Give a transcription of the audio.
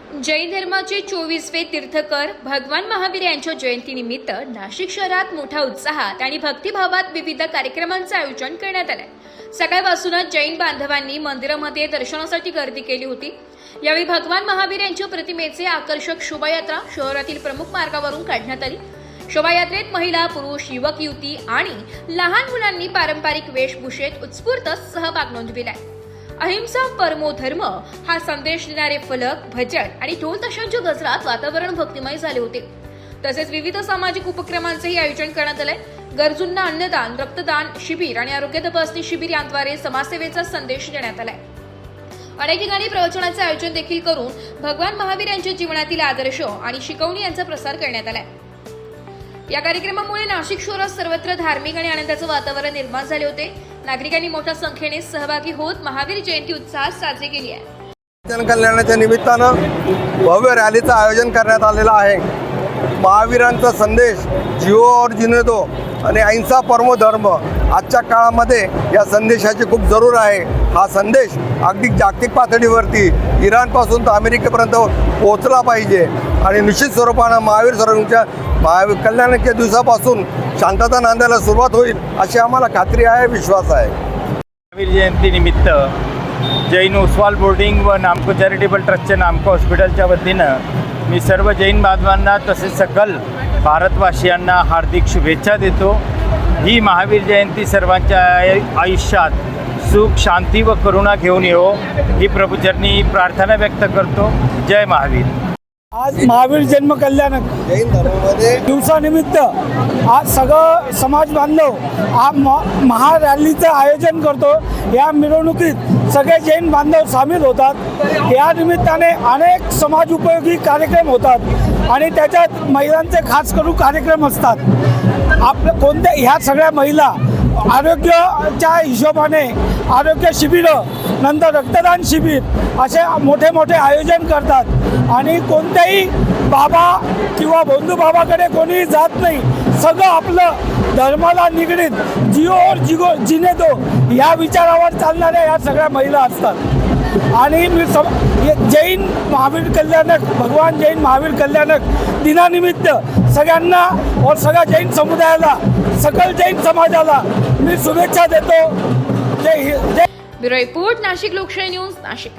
जैन धर्माचे 24वे तीर्थकर भगवान महावीर यांच्या जयंतीनिमित्त नाशिक शहरात मोठ्या उत्साहात आणि भक्तिभावात विविध कार्यक्रमांचे आयोजन करण्यात आले। सकाळपासूनच जैन बांधवांनी मंदिरामध्ये दर्शनासाठी गर्दी केली होती। यावेळी भगवान महावीर यांच्या प्रतिमेचे आकर्षक शोभायात्रा शहरातील प्रमुख मार्गावरून काढण्यात आली। शोभायात्रेत महिला, पुरुष, युवक, युवती आणि लहान मुलांनी पारंपरिक वेशभूषेत उत्स्फूर्त सहभाग नोंदविला। अहिंसा परमो धर्म हा संदेश देणारे फलक, भजन आणि ढोल ताशांच्या गजरात वातावरण भक्तिमय झाले होते। तसेच विविध सामाजिक उपक्रमांचेही आयोजन करण्यात आले। गरजूंना अन्नदान, रक्तदान शिबिर आणि आरोग्य तपासणी शिबिर यांद्वारे समाजसेवेचा संदेश देण्यात आलाय। अनेक ठिकाणी प्रवचनाचे आयोजन देखील करून भगवान महावीर यांच्या जीवनातील आदर्श आणि शिकवणी यांचा प्रसार करण्यात आलाय। या कार्यक्रमामुळे नाशिक शहरात सर्वत्र धार्मिक आणि आनंदाचे वातावरण निर्माण झाले होते। नागरिकांनी मोठ्या संख्येने सहभागी होत महावीर जयंती उत्साहात साजरी केली आहे। जनकल्याणाच्या निमित्तानं भव्य रॅलीचं आयोजन करण्यात आलेलं आहे। महावीरांचा संदेश जिओ और जीने दो आणि अहिंसा परमो धर्म आजच्या काळामध्ये या संदेशाची खूप जरूर आहे। हा संदेश अगदी जागतिक पातळीवरती इराणपासून तर अमेरिकेपर्यंत पोहोचला पाहिजे आणि निश्चित स्वरूपानं महावीर सरांच्या कल्याणाच्या दिवसापासून शांतता नांदायला सुरुवात होईल अशी आम्हाला खात्री आहे, विश्वास आहे। महावीर जयंतीनिमित्त जैन ओसवाल बोर्डिंग व नामको चॅरिटेबल ट्रस्टच्या नामको हॉस्पिटलच्या वतीनं मी सर्व जैन बांधवांना तसेच सकल भारतवासियांना हार्दिक शुभेच्छा देतो। ही महावीर जयंती सर्वांच्या आयुष्यात सुख, शांती व करुणा घेऊन येवो ही प्रभूचरणी प्रार्थना व्यक्त करतो। जय महावीर। आज महावीर जन्म कल्याण जैन धर्मामध्ये दिवसानिमित्त आज सगळं समाज बांधव महारॅलीचं आयोजन करतो। या मिरवणुकीत सगळे जैन बांधव सामील होतात। या निमित्ताने अनेक समाज उपयोगी कार्यक्रम होतात आणि त्याच्यात महिलांचे खास करून कार्यक्रम असतात। कोणत्या ह्या सगळ्या महिला आरोग्याच्या हिशोबाने आरोग्य शिबिरं, नंतर रक्तदान शिबिर असे मोठे मोठे आयोजन करतात आणि कोणत्याही बाबा किंवा बंधू बाबाकडे कोणीही जात नाही। सगळं आपलं धर्माला निगडीत जिओ और जीने दो या विचारावर चालणाऱ्या या सगळ्या महिला असतात। आणि मी जैन महावीर कल्याणक भगवान जैन महावीर कल्याणक दिनानिमित्त सगळ्यांना और सगळ्या जैन समुदायाला, सकल जैन समाजाला मी शुभेच्छा देतो। जय हिंद। ब्युरो रिपोर्ट, नाशिक लोकशाही न्यूज, नाशिक।